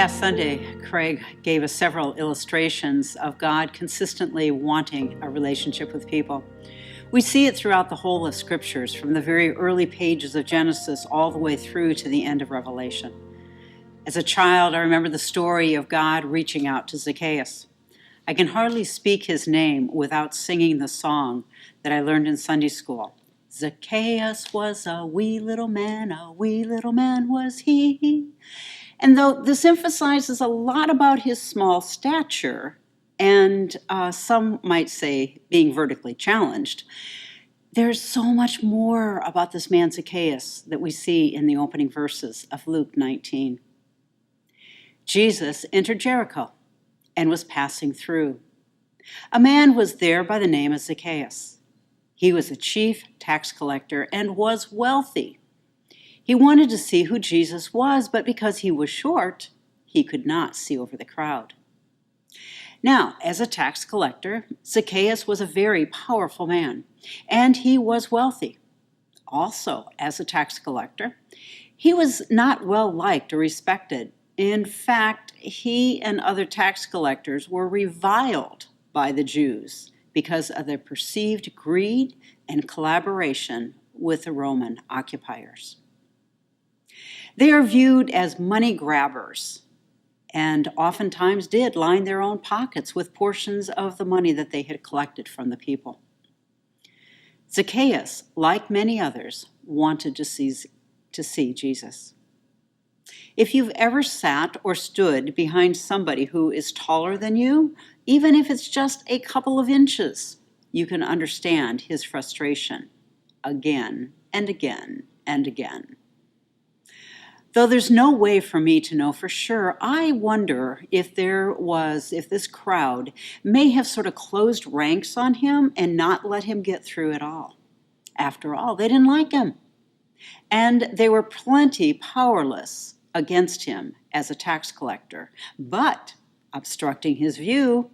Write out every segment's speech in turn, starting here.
past Sunday, Craig gave us several illustrations of God consistently wanting a relationship with people. We see it throughout the whole of Scriptures, from the very early pages of Genesis all the way through to the end of Revelation. As a child, I remember the story of God reaching out to Zacchaeus. I can hardly speak his name without singing the song that I learned in Sunday school. Zacchaeus was a wee little man was he. And though this emphasizes a lot about his small stature, and some might say being vertically challenged, there's so much more about this man Zacchaeus that we see in the opening verses of Luke 19. Jesus entered Jericho and was passing through. A man was there by the name of Zacchaeus. He was a chief tax collector and was wealthy. He wanted to see who Jesus was, but because he was short, he could not see over the crowd. Now, as a tax collector, Zacchaeus was a very powerful man, and he was wealthy. Also, as a tax collector, he was not well liked or respected. In fact, he and other tax collectors were reviled by the Jews because of their perceived greed and collaboration with the Roman occupiers. They are viewed as money grabbers and oftentimes did line their own pockets with portions of the money that they had collected from the people. Zacchaeus, like many others, wanted to see Jesus. If you've ever sat or stood behind somebody who is taller than you, even if it's just a couple of inches, you can understand his frustration again and again and again. Though there's no way for me to know for sure, I wonder if this crowd may have sort of closed ranks on him and not let him get through at all. After all, they didn't like him. And they were plenty powerless against him as a tax collector. But obstructing his view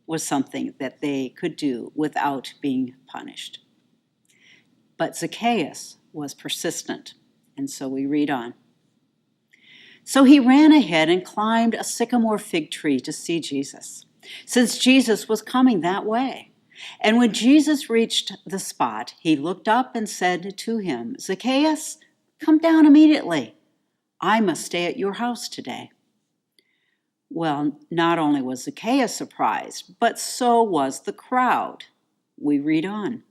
was something that they could do without being punished. But Zacchaeus was persistent, and so we read on. So he ran ahead and climbed a sycamore fig tree to see Jesus, since Jesus was coming that way. And when Jesus reached the spot, he looked up and said to him, Zacchaeus, come down immediately. I must stay at your house today. Well, not only was Zacchaeus surprised, but so was the crowd. We read on.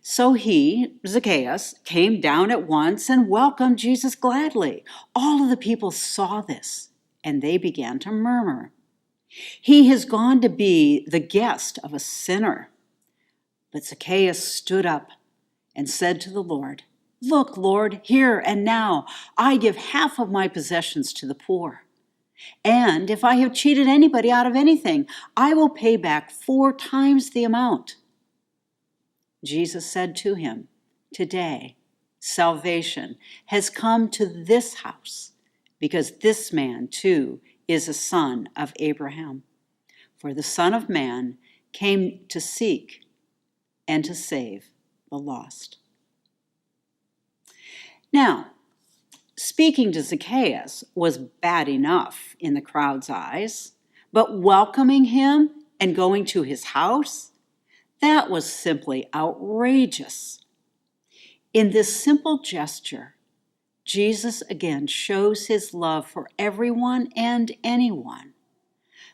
So he, Zacchaeus, came down at once and welcomed Jesus gladly. All of the people saw this, and they began to murmur. He has gone to be the guest of a sinner. But Zacchaeus stood up and said to the Lord, Look, Lord, here and now, I give half of my possessions to the poor. And if I have cheated anybody out of anything, I will pay back 4 times the amount. Jesus said to him, Today, salvation has come to this house, because this man, too, is a son of Abraham. For the Son of Man came to seek and to save the lost. Now, speaking to Zacchaeus was bad enough in the crowd's eyes, but welcoming him and going to his house, that was simply outrageous. In this simple gesture, Jesus again shows his love for everyone and anyone.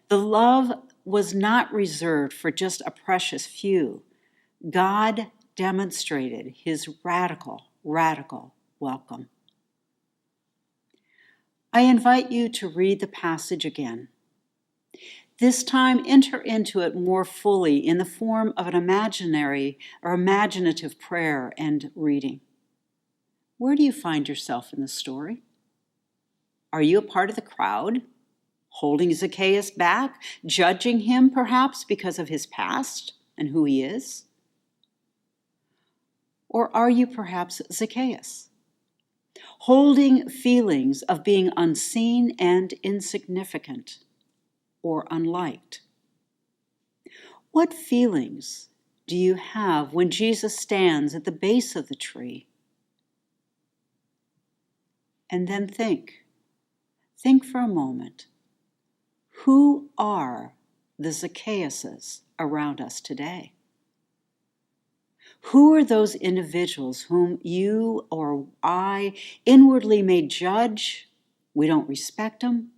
The love was not reserved for just a precious few. God demonstrated his radical welcome. I invite you to read the passage again. This time, enter into it more fully in the form of an imaginary or imaginative prayer and reading. Where do you find yourself in the story? Are you a part of the crowd, holding Zacchaeus back, judging him perhaps because of his past and who he is? Or are you perhaps Zacchaeus, holding feelings of being unseen and insignificant or unliked? What feelings do you have when Jesus stands at the base of the tree? And then think Think for a moment. Who are the Zacchaeuses around us today? Who are those individuals whom you or I inwardly may judge? We don't respect them,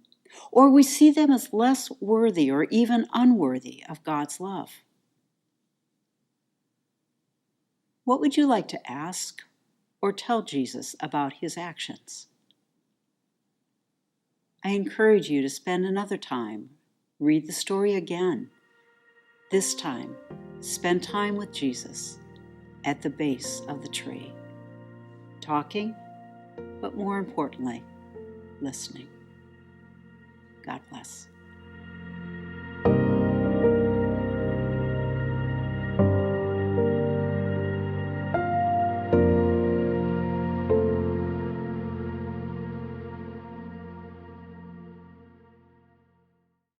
or we see them as less worthy or even unworthy of God's love. What would you like to ask or tell Jesus about his actions? I encourage you to spend another time, read the story again. This time, spend time with Jesus at the base of the tree, talking, but more importantly, listening. God bless.